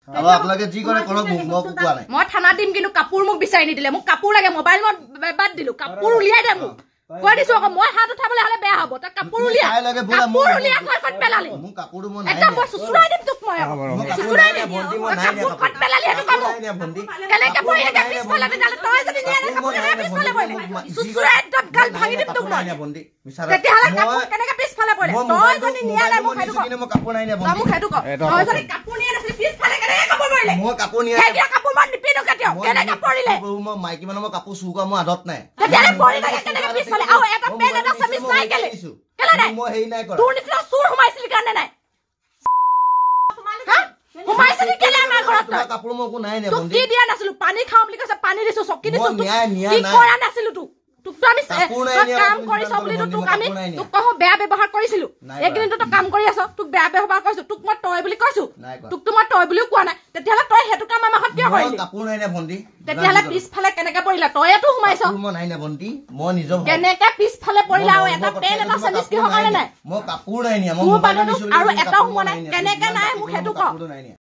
আৰু আপোনালোকে যি কৰে কৰক মোক কোৱা নাই মই থানা দিম কিন্তু কাপোৰ মোক বিচাৰি নিদিলে মোক কাপোৰ লাগে মোবাইল মই বাদ দিলো কাপোৰ উলিয়াই দে মোক কৈ দিছো আকৌ মই হাত উঠাবলৈ হলে বেয়া হ'ব তই কাপোৰ উলিয়া কাপোৰ উলিয়া মই কত পেলালি মোৰ কাপোৰটো মই নাই একদম মই সুসুৰাই দিম তোক মই সুসুৰাই দিম ভন্টি মই নাই কাপোৰ কত পেলালি সেইটো কাম নাই ভন্টি কেনে কাপোৰ এটা পিছফালে যালে তই যদি নিয়া না কাপোৰ এটা পিছফালে পৰে সুসুৰাই একদম গাল ভাঙি দিম তোক মই ভন্টি তেতিয়াহলে কাপোৰ কেনেকে পিছফালে পৰে তই যদি নিয়া না মোক সেইটো মই কাপোৰ নাই ভন্টি মোক সেইটো ক তই যদি কাপোৰ নিয়া না পিছফালে কেনেকে কাপোৰ পৰিলে মই কাপোৰ নিয়া এতিয়া কাপোৰ মান নিপিনো কেতিয়াও কেনেকে পৰিলে মই মাইকী মানুহ মই কাপোৰ চুৰ কৰা মোৰ আদত নাই তেতিয়াহলে পৰিলে কেনেকে পিছফালে আৰু এটা পেন এটা সমিজ নাই কেলে কেলে নাই মই হেই নাই কৰা তোৰ নিচিনা চুৰ সোমাইছিল কাৰণে নাই সোমাইছিল কেলে আমাৰ ঘৰত তই কাপোৰ মই একো নাই তোক কি দিয়া নাছিলো পানী খাও বুলি কৈছে পানী দিছো চকী দিছো কি কৰা নাছিলো তোক তো আমি কাম কৰিছ বুলি তোক আমি তোক কহ বেয়া ব্যৱহাৰ কৰিছিলো একদিনটো তই কাম কৰি আছ তোক বেয়া ব্যৱহাৰ কৰিছো তোক মই তই বুলি কৈছো তোক তো মই তই বুলিও কোৱা নাই তেতিয়াহলে তই হেতু কাম আমাক কিয় কৰিলি কাপোৰ নাই না ভন্টি তেতিয়াহলে পিছফালে কেনেকে পৰিলা তইতো সোমাইছ মই নাই না ভন্টি মই নিজৰ কেনেকে পিছফালে পৰিলা আৰু এটা পেন এটা সমিজ কিহৰ কাৰণে নাই মই কাপোৰ নাই নিয়া মই মোবাইল আৰু এটাও সোমোৱা নাই কেনেকে নাই মোক হেতু ক